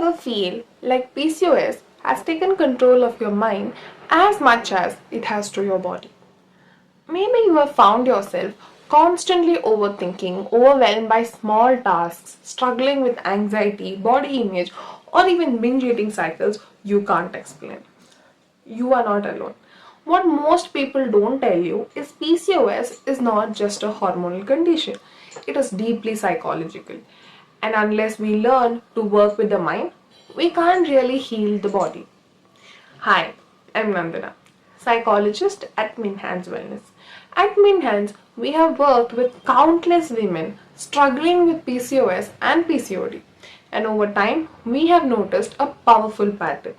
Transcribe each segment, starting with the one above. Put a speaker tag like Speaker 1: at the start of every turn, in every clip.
Speaker 1: ever feel like PCOS has taken control of your mind as much as it has to your body? Maybe you have found yourself constantly overthinking, overwhelmed by small tasks, struggling with anxiety, body image, or even binge eating cycles you can't explain. You are not alone. What most people don't tell you is PCOS is not just a hormonal condition, it is deeply psychological. And unless we learn to work with the mind, we can't really heal the body. Hi, I'm Nandana, psychologist at Minhan's Wellness. At Minhan's, we have worked with countless women struggling with PCOS and PCOD, and over time, we have noticed a powerful pattern.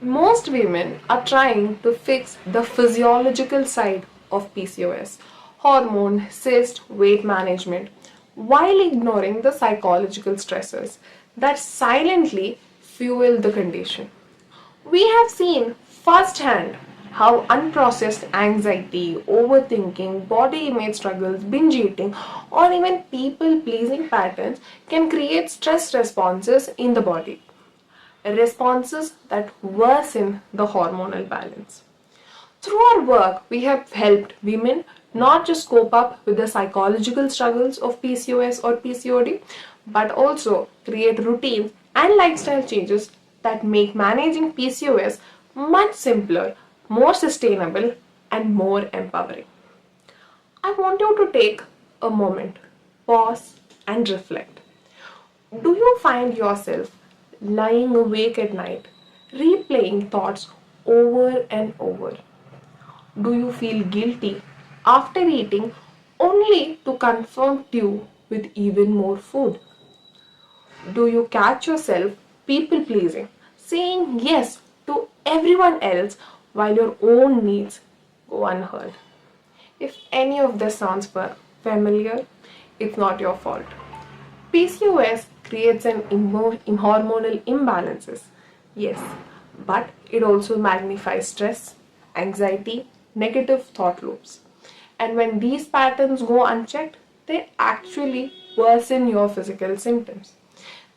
Speaker 1: Most women are trying to fix the physiological side of PCOS, hormone, cyst, weight management, while ignoring the psychological stressors that silently fuel the condition. We have seen firsthand how unprocessed anxiety, overthinking, body image struggles, binge eating, or even people pleasing patterns can create stress responses in the body, responses that worsen the hormonal balance. Through our work, we have helped women not just cope up with the psychological struggles of PCOS or PCOD, but also create routines and lifestyle changes that make managing PCOS much simpler, more sustainable, and more empowering. I want you to take a moment, pause, and reflect. Do you find yourself lying awake at night, replaying thoughts over and over? Do you feel guilty after eating only to confront you with even more food? Do you catch yourself people pleasing, saying yes to everyone else while your own needs go unheard? If any of this sounds familiar, it's not your fault. PCOS creates an hormonal imbalances, yes, but it also magnifies stress, anxiety, negative thought loops. And when these patterns go unchecked, they actually worsen your physical symptoms.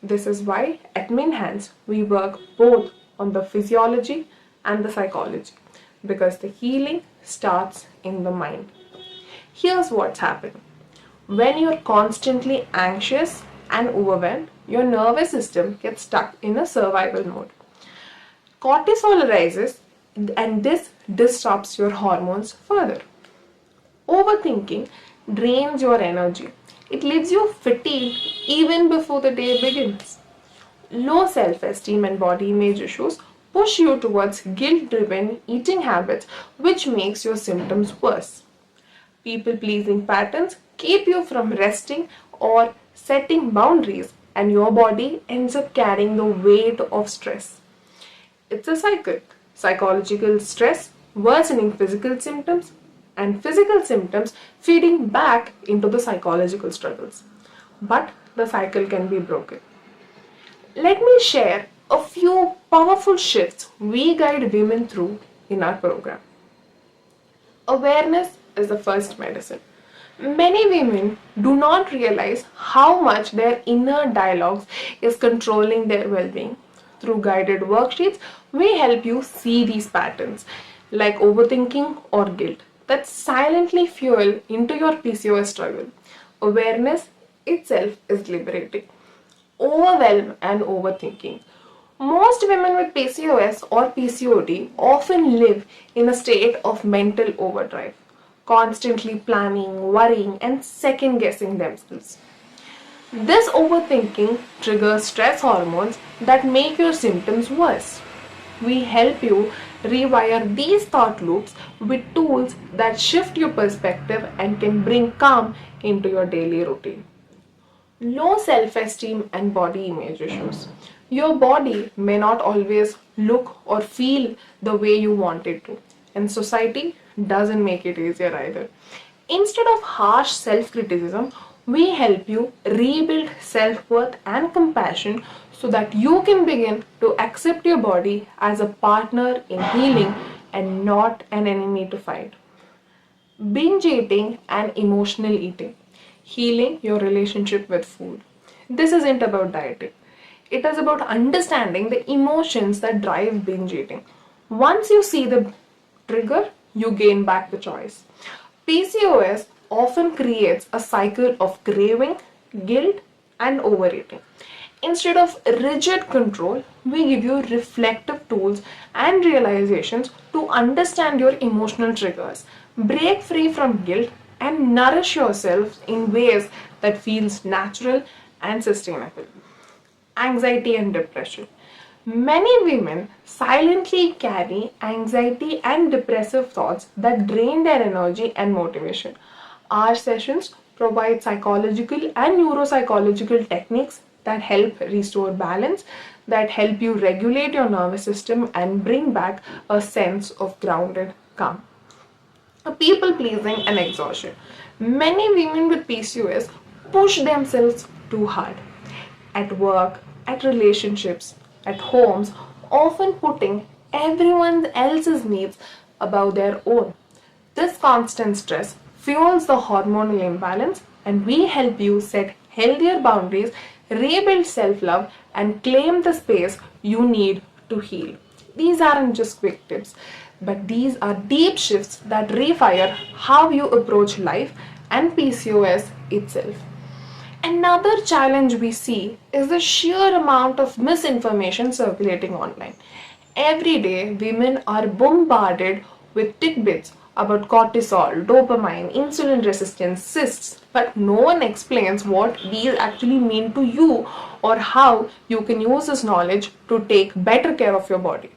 Speaker 1: This is why at Minhands we work both on the physiology and the psychology, because the healing starts in the mind. Here's what's happening. When you're constantly anxious and overwhelmed, your nervous system gets stuck in a survival mode. Cortisol rises and this disrupts your hormones further. Overthinking drains your energy. It leaves you fatigued even before the day begins. Low self-esteem and body image issues push you towards guilt-driven eating habits, which makes your symptoms worse. People-pleasing patterns keep you from resting or setting boundaries, and your body ends up carrying the weight of stress. It's a cycle. Psychological stress worsening physical symptoms, and physical symptoms feeding back into the psychological struggles. But the cycle can be broken. Let me share a few powerful shifts we guide women through in our program. Awareness is the first medicine. Many women do not realize how much their inner dialogues is controlling their well-being. Through guided worksheets, we help you see these patterns like overthinking or guilt that silently fuel into your PCOS struggle. Awareness itself is liberating. Overwhelm and overthinking. Most women with PCOS or PCOD often live in a state of mental overdrive, constantly planning, worrying, and second guessing themselves. This overthinking triggers stress hormones that make your symptoms worse. We help you rewire these thought loops with tools that shift your perspective and can bring calm into your daily routine. Low self-esteem and body image issues. Your body may not always look or feel the way you want it to, and society doesn't make it easier either. Instead of harsh self-criticism, we help you rebuild self-worth and compassion so that you can begin to accept your body as a partner in healing and not an enemy to fight. Binge eating and emotional eating. Healing your relationship with food. This isn't about dieting. It is about understanding the emotions that drive binge eating. Once you see the trigger, you gain back the choice. PCOS often creates a cycle of craving, guilt, and overeating. Instead of rigid control, we give you reflective tools and realizations to understand your emotional triggers, break free from guilt, and nourish yourself in ways that feels natural and sustainable. Anxiety and depression. Many women silently carry anxiety and depressive thoughts that drain their energy and motivation. Our sessions provide psychological and neuropsychological techniques that help restore balance, that help you regulate your nervous system and bring back a sense of grounded calm. People pleasing and exhaustion. Many women with PCOS push themselves too hard at work, at relationships, at homes, often putting everyone else's needs above their own. This constant stress fuels the hormonal imbalance, and we help you set healthier boundaries, rebuild self love, and claim the space you need to heal. These aren't just quick tips, but these are deep shifts that refire how you approach life and PCOS itself. Another challenge we see is the sheer amount of misinformation circulating online. Every day, women are bombarded with tidbits about cortisol, dopamine, insulin resistance, cysts, but no one explains what these actually mean to you or how you can use this knowledge to take better care of your body.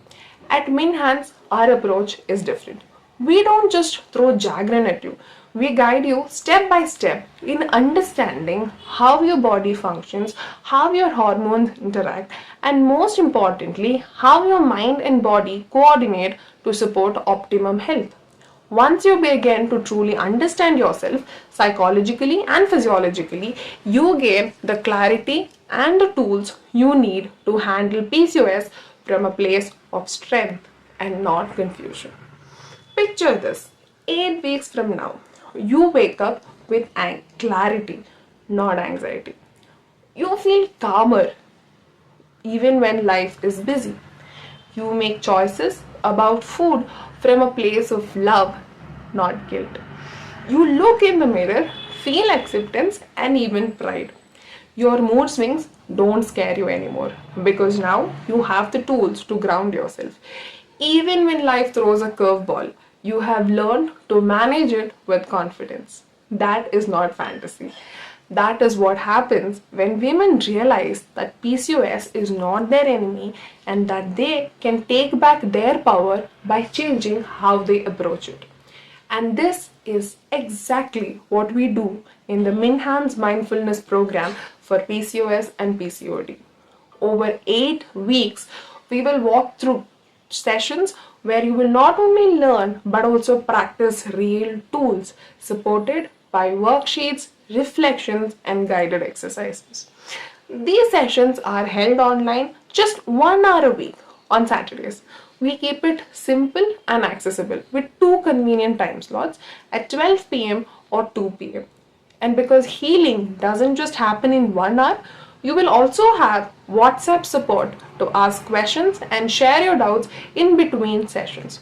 Speaker 1: At Minhans, our approach is different. We don't just throw jargon at you. We guide you step by step in understanding how your body functions, how your hormones interact, and most importantly, how your mind and body coordinate to support optimum health. Once you begin to truly understand yourself psychologically and physiologically, you gain the clarity and the tools you need to handle PCOS from a place of strength and not confusion. Picture this: 8 weeks from now, you wake up with clarity, not anxiety. You feel calmer even when life is busy. You make choices about food from a place of love, not guilt. You look in the mirror, feel acceptance, and even pride. Your mood swings don't scare you anymore because now you have the tools to ground yourself. Even when life throws a curveball, you have learned to manage it with confidence. That is not fantasy. That is what happens when women realize that PCOS is not their enemy and that they can take back their power by changing how they approach it. And this is exactly what we do in the Minhan's Mindfulness program for PCOS and PCOD. Over 8 weeks, we will walk through sessions where you will not only learn but also practice real tools supported by worksheets, reflections, and guided exercises. These sessions are held online just 1 hour a week on Saturdays. We keep it simple and accessible with 2 convenient time slots at 12 p.m. or 2 p.m. And because healing doesn't just happen in 1 hour, you will also have WhatsApp support to ask questions and share your doubts in between sessions.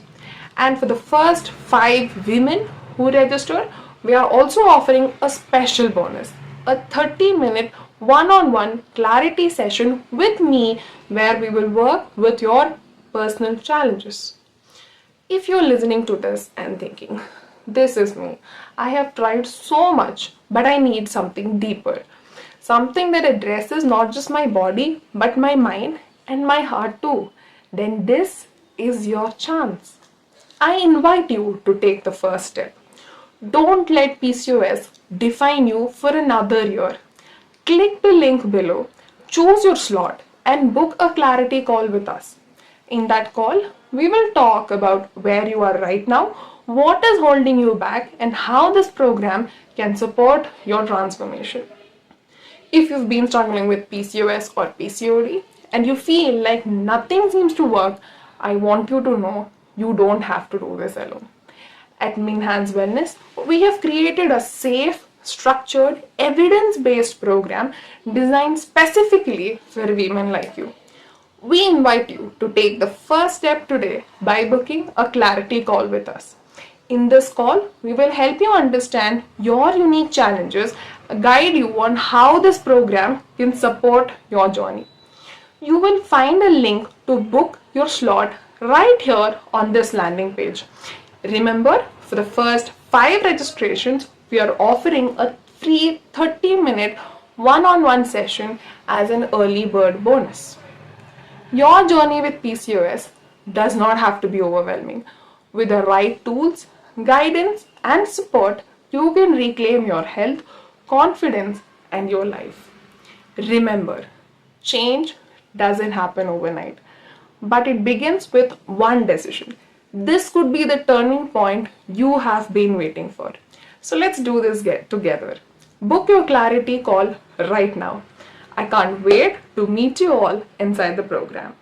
Speaker 1: And for the first 5 women who register, we are also offering a special bonus, a 30-minute one-on-one clarity session with me where we will work with your personal challenges. If you're listening to this and thinking, this is me, I have tried so much, but I need something deeper, something that addresses not just my body, but my mind and my heart too, then this is your chance. I invite you to take the first step. Don't let PCOS define you for another year. Click the link below, choose your slot, and book a clarity call with us. In that call, we will talk about where you are right now, what is holding you back, and how this program can support your transformation. If you've been struggling with PCOS or PCOD and you feel like nothing seems to work, I want you to know you don't have to do this alone. At Minhan's Wellness, we have created a safe, structured, evidence-based program designed specifically for women like you. We invite you to take the first step today by booking a clarity call with us. In this call, we will help you understand your unique challenges, guide you on how this program can support your journey. You will find a link to book your slot right here on this landing page. Remember, for the first 5 registrations, we are offering a free 30-minute one-on-one session as an early bird bonus. Your journey with PCOS does not have to be overwhelming. With the right tools, guidance, and support, you can reclaim your health, confidence, and your life. Remember, change doesn't happen overnight, but it begins with one decision. This could be the turning point you have been waiting for. So let's do this together. Book your clarity call right now. I can't wait to meet you all inside the program.